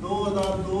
2002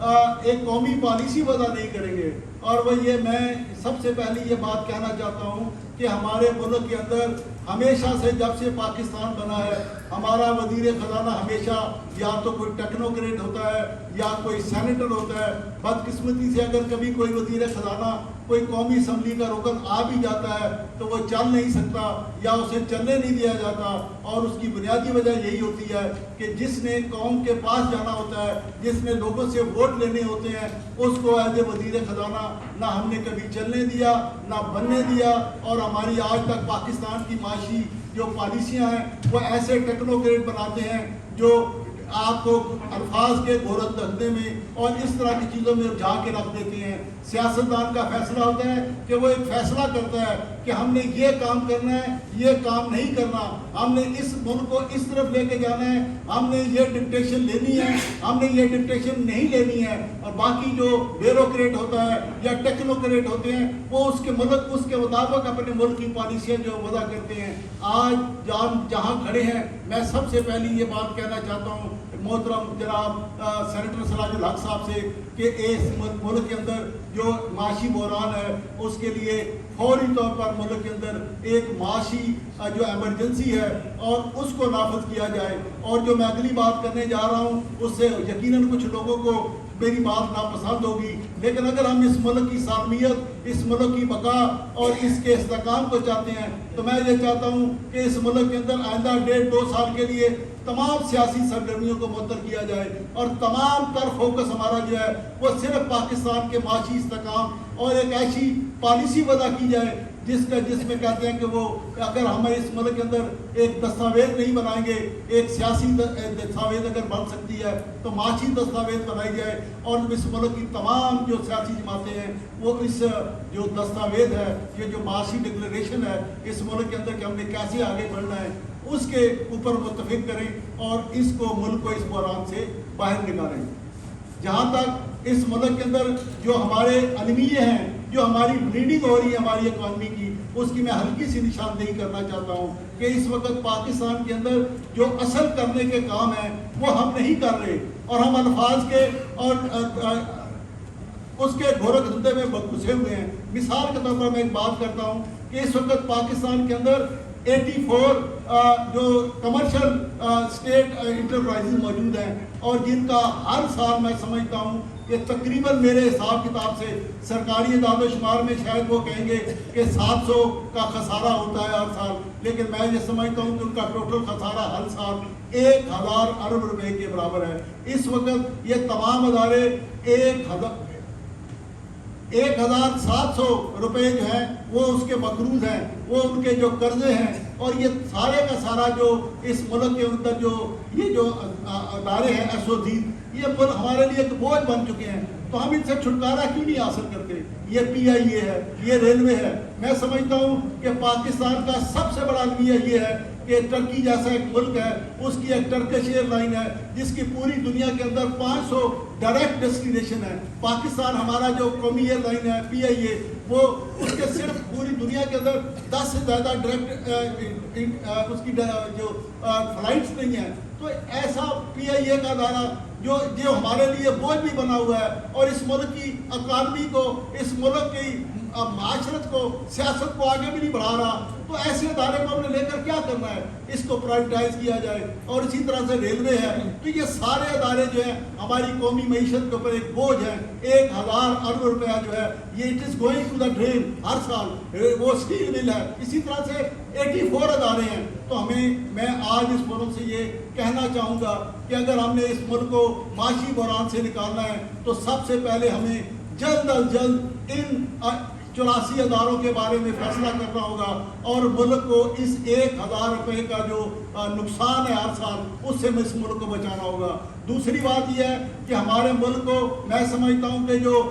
ایک قومی پالیسی وضع نہیں کریں گے. اور وہ یہ میں سب سے پہلے یہ بات کہنا چاہتا ہوں کہ ہمارے ملک کے اندر ہمیشہ سے جب سے پاکستان بنا ہے ہمارا وزیر خزانہ ہمیشہ یا تو کوئی ٹیکنوکریٹ ہوتا ہے یا کوئی سینیٹر ہوتا ہے. بدقسمتی سے اگر کبھی کوئی وزیر خزانہ کوئی قومی اسمبلی کا رکن آ بھی جاتا ہے تو وہ چل نہیں سکتا یا اسے چلنے نہیں دیا جاتا. اور اس کی بنیادی وجہ یہی ہوتی ہے کہ جس نے قوم کے پاس جانا ہوتا ہے, جس نے لوگوں سے ووٹ لینے ہوتے ہیں, اس کو ایز اے وزیر خزانہ نہ ہم نے کبھی چلنے دیا نہ بننے دیا. اور ہماری آج تک پاکستان کی معاشی جو پالیسیاں ہیں وہ ایسے ٹیکنوکریٹ بناتے ہیں جو آپ کو الفاظ کے گورت رکھنے میں اور اس طرح کی چیزوں میں الجھا کے رکھ دیتے ہیں. سیاستدان کا فیصلہ ہوتا ہے کہ وہ ایک فیصلہ کرتا ہے کہ ہم نے یہ کام کرنا ہے, یہ کام نہیں کرنا, ہم نے اس ملک کو اس طرف لے کے جانا ہے, ہم نے یہ ڈکٹیشن لینی ہے, ہم نے یہ ڈکٹیشن نہیں لینی ہے. اور باقی جو بیوروکریٹ ہوتا ہے یا ٹیکنوکریٹ ہوتے ہیں وہ اس کے ملک اس کے مطابق اپنے ملک کی پالیسیاں جو وضع کرتے ہیں. آج جہاں کھڑے ہیں میں سب سے پہلی یہ بات کہنا چاہتا ہوں محترم جناب سینیٹر سراج الحق صاحب سے کہ اس ملک کے اندر جو معاشی بحران ہے اس کے لیے فوری طور پر ملک کے اندر ایک معاشی جو ایمرجنسی ہے اور اس کو نافذ کیا جائے. اور جو میں اگلی بات کرنے جا رہا ہوں اس سے یقیناً کچھ لوگوں کو میری بات ناپسند ہوگی, لیکن اگر ہم اس ملک کی سالمیت, اس ملک کی بقا اور اس کے استحکام کو چاہتے ہیں تو میں یہ چاہتا ہوں کہ اس ملک کے اندر آئندہ 1.5-2 سال کے لیے تمام سیاسی سرگرمیوں کو معطل کیا جائے اور تمام تر فوکس ہمارا جو ہے وہ صرف پاکستان کے معاشی استحکام اور ایک ایسی پالیسی وضع کی جائے جس میں کہتے ہیں کہ وہ اگر ہم اس ملک کے اندر ایک دستاویز نہیں بنائیں گے, ایک سیاسی دستاویز اگر بن سکتی ہے تو معاشی دستاویز بنائی جائے. اور اس ملک کی تمام جو سیاسی جماعتیں ہیں وہ اس جو دستاویز ہے, یہ جو معاشی ڈکلریشن ہے اس ملک کے اندر کہ ہم نے کیسے آگے بڑھنا ہے اس کے اوپر متفق کریں اور اس کو ملک کو اس بحران سے باہر نکالیں. جہاں تک اس ملک کے اندر جو ہمارے المیہ ہیں, جو ہماری بلیڈنگ ہو رہی ہے ہماری اکانومی کی, اس کی میں ہلکی سی نشاندہی کرنا چاہتا ہوں کہ اس وقت پاکستان کے اندر جو اصل کرنے کے کام ہیں وہ ہم نہیں کر رہے اور ہم الفاظ کے اور اس کے گھورک دھندے میں گھسے ہوئے ہیں. مثال کے طور پر میں ایک بات کرتا ہوں کہ اس وقت پاکستان کے اندر 84 جو کمرشل اسٹیٹ انٹرپرائزز موجود ہیں اور جن کا ہر سال میں سمجھتا ہوں کہ تقریباً میرے حساب کتاب سے سرکاری اعداد و شمار میں شاید وہ کہیں گے کہ 700 کا خسارہ ہوتا ہے ہر سال, لیکن میں یہ سمجھتا ہوں کہ ان کا ٹوٹل خسارہ ہر سال 1000 ارب روپے کے برابر ہے. اس وقت یہ تمام ادارے 1700 روپے جو ہیں وہ اس کے مقروض ہیں, وہ ان کے جو قرضے ہیں, اور یہ سارے کا سارا جو اس ملک کے اندر جو یہ جو ادارے ہیں ایسوسی یہ ہمارے لیے ایک بوجھ بن چکے ہیں. تو ہم ان سے چھٹکارا کیوں نہیں حاصل کرتے؟ یہ PIA ہے, یہ ریلوے ہے. میں سمجھتا ہوں کہ پاکستان کا سب سے بڑا المیہ یہ ہے کہ ٹرکی جیسا ایک ملک ہے, اس کی ایک ٹرکش ایئر لائن ہے جس کی پوری دنیا کے اندر 500 ڈائریکٹ ڈیسٹینیشن ہے. پاکستان ہمارا جو قومی ایئر لائن ہے PIA وہ اس کے صرف پوری دنیا کے اندر 10 سے زیادہ ڈائریکٹ اس کی جو فلائٹس نہیں ہیں. تو ایسا PIA کا ادارہ جو ہمارے لیے بوجھ بھی بنا ہوا ہے اور اس ملک کی اکانومی کو, اس ملک کی معاشرت کو, سیاست کو آگے بھی نہیں بڑھا رہا, تو ایسے ادارے کو ہم نے لے کر کیا کرنا ہے؟ اس کو پرائیویٹائز کیا جائے. اور اسی طرح سے ریلوے ہے. تو یہ سارے ادارے جو ہیں ہماری قومی معیشت کے اوپر ایک بوجھ ہے. 1000 ارب روپیہ جو ہے یہ it is going to the drain ہر سال. وہ اسٹیل مل ہے, اسی طرح سے 84 ادارے ہیں. تو میں آج اس فورم سے یہ کہنا چاہوں گا کہ اگر ہم نے اس ملک کو معاشی بحران سے نکالنا ہے تو سب سے پہلے ہمیں جلد از جلد ان 84 اداروں کے بارے میں فیصلہ کرنا ہوگا اور ملک کو اس 1000 روپے کا جو نقصان ہے ہر سال اس سے اس ملک کو بچانا ہوگا. دوسری بات یہ ہے کہ ہمارے ملک کو میں سمجھتا ہوں کہ جو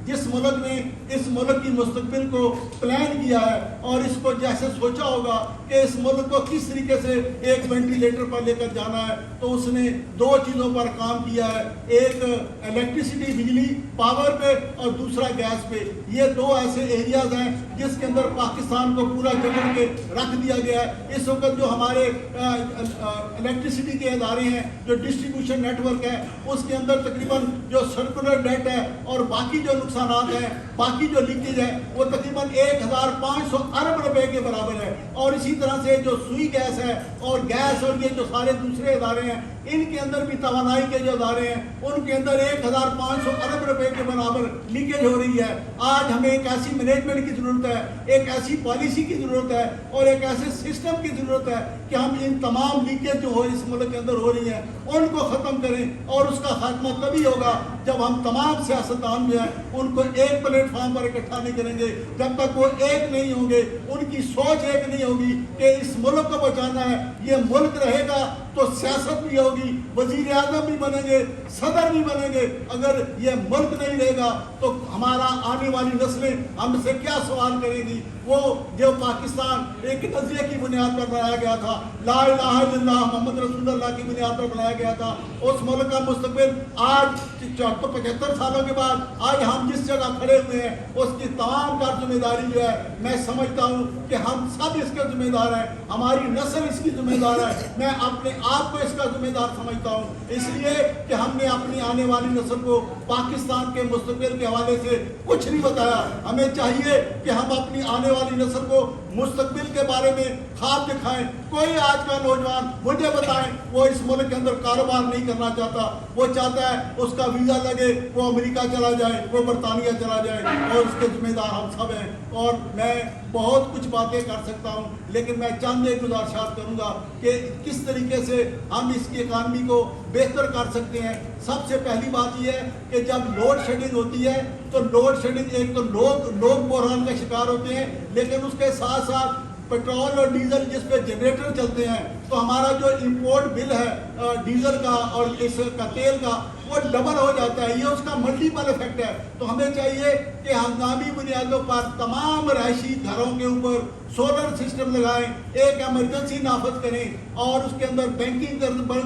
جس ملک نے اس ملک کی مستقبل کو پلان کیا ہے اور اس کو جیسے سوچا ہوگا کہ اس ملک کو کس طریقے سے ایک وینٹیلیٹر پر لے کر جانا ہے، تو اس نے دو چیزوں پر کام کیا ہے، ایک الیکٹریسٹی بجلی پاور پہ اور دوسرا گیس پہ۔ یہ دو ایسے ایریاز ہیں جس کے اندر پاکستان کو پورا جکڑ کے رکھ دیا گیا ہے۔ اس وقت جو ہمارے الیکٹریسٹی کے ادارے ہیں، جو ڈسٹریبیوشن نیٹ ورک ہے، اس کے اندر تقریباً جو سرکولر ڈیٹ ہے اور باقی جو نقصانات ہیں، باقی جو لیکیج ہے، وہ تقریباً 1500 ارب روپے کے برابر ہے۔ اور اسی طرح سے جو سوئی گیس ہے اور گیس اور یہ جو سارے دوسرے ادارے ہیں، ان کے اندر بھی توانائی کے جو ادارے ہیں، ان کے اندر 1500 ارب روپے کے برابر لیکیج ہو رہی ہے۔ آج ہمیں ایک ایسی مینجمنٹ کی ضرورت ہے، ایک ایسی پالیسی کی ضرورت ہے اور ایک ایسے سسٹم کی ضرورت ہے کہ ہم ان تمام لیکیج جو اس ملک کے اندر ہو رہی ہیں ان کو ختم کریں، اور اس کا خاتمہ تبھی ہوگا جب ہم تمام سیاستدان جو ہیں ان کو ایک پلیٹ فارم پر اکٹھا نہیں کریں گے۔ جب تک وہ ایک نہیں ہوں گے، ان کی سوچ ایک نہیں ہوگی کہ اس ملک کو بچانا ہے، یہ ملک رہے گا تو سیاست بھی ہوگی، وزیر اعظم بھی بنیں گے، صدر بھی بنیں گے۔ اگر یہ ملک نہیں رہے گا تو ہمارا آنے والی نسلیں ہم سے کیا سوال کریں گی؟ وہ جو پاکستان ایک نظریے کی بنیاد پر بنایا گیا تھا، لا الہ الا اللہ محمد رسول اللہ کی بنیاد پر بنایا گیا تھا، اس ملک کا مستقبل آج 75 سالوں کے بعد آج ہم جس جگہ کھڑے ہوئے ہیں، اس کی تمام کا ذمہ داری جو ہے میں سمجھتا ہوں کہ ہم سب اس کے ذمہ دار ہیں، ہماری نسل اس کی ذمہ دار ہے، میں اپنے آپ کو اس کا ذمہ دار سمجھتا ہوں، اس لیے کہ ہم نے اپنی آنے والی نسل کو پاکستان کے مستقبل کے حوالے سے کچھ نہیں بتایا۔ ہمیں چاہیے کہ ہم اپنی آنے والی نسل کو مستقبل کے بارے میں خواب دکھائیں۔ کوئی آج کا نوجوان مجھے بتائیں وہ اس ملک کے اندر کاروبار نہیں کرنا چاہتا، وہ چاہتا ہے اس کا ویزا لگے، وہ امریکہ چلا جائے، وہ برطانیہ چلا جائے، اور اس کے ذمہ دار ہم سب ہیں۔ اور میں بہت کچھ باتیں کر سکتا ہوں، لیکن میں چند ایک گزارشات کروں گا کہ کس طریقے سے ہم اس کی اکانومی کو بہتر کر سکتے ہیں۔ سب سے پہلی بات یہ ہے کہ جب لوڈ شیڈنگ ہوتی ہے تو لوڈ شیڈنگ ایک تو لوگ بحران کا شکار ہوتے ہیں، لیکن اس کے ساتھ ساتھ پیٹرول اور ڈیزل جس پہ جنریٹر چلتے ہیں، تو ہمارا جو امپورٹ بل ہے ڈیزل کا اور اس کا تیل کا، وہ ڈبل ہو جاتا ہے۔ یہ اس کا ملٹیپل افیکٹ ہے۔ تو ہمیں چاہیے کہ ہنگامی بنیادوں پر تمام رہائشی گھروں کے اوپر سولر سسٹم لگائیں، ایک ایمرجنسی نافذ کریں اور اس کے اندر بینکنگ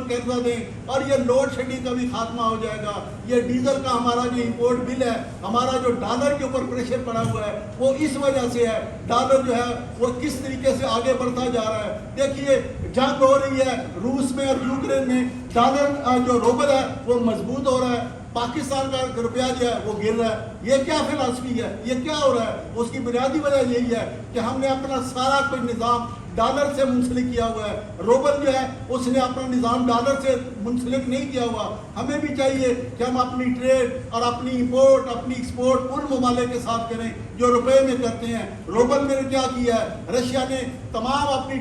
قرضہ دیں، اور یہ لوڈ شیڈنگ کا بھی خاتمہ ہو جائے گا۔ یہ ڈیزل کا ہمارا جو امپورٹ بل ہے، ہمارا جو ڈالر کے اوپر پریشر پڑا ہوا ہے، وہ اس وجہ سے ہے۔ ڈالر جو ہے وہ کس طریقے سے آگے بڑھتا جا رہا ہے۔ دیکھیے جنگ ہو رہی ہے روس میں اور یوکرین میں، ڈالر جو روبل ہے وہ مضبوط ہو رہا ہے، پاکستان کا روپیہ جو ہے وہ گر رہا ہے۔ یہ کیا فلسفی ہے؟ یہ کیا ہو رہا ہے؟ اس کی بنیادی وجہ یہی ہے کہ ہم نے اپنا سارا کوئی نظام ڈالر سے منسلک کیا ہوا ہے۔ روبل جو ہے اس نے اپنا نظام ڈالر سے منسلک نہیں کیا ہوا۔ ہمیں بھی چاہیے کہ ہم اپنی ٹریڈ اور اپنی امپورٹ اپنی ایکسپورٹ ان ممالک کے ساتھ کریں جو روپے میں کرتے ہیں۔ روبل میں نے کیا کیا ہے؟ رشیا نے تمام اپنی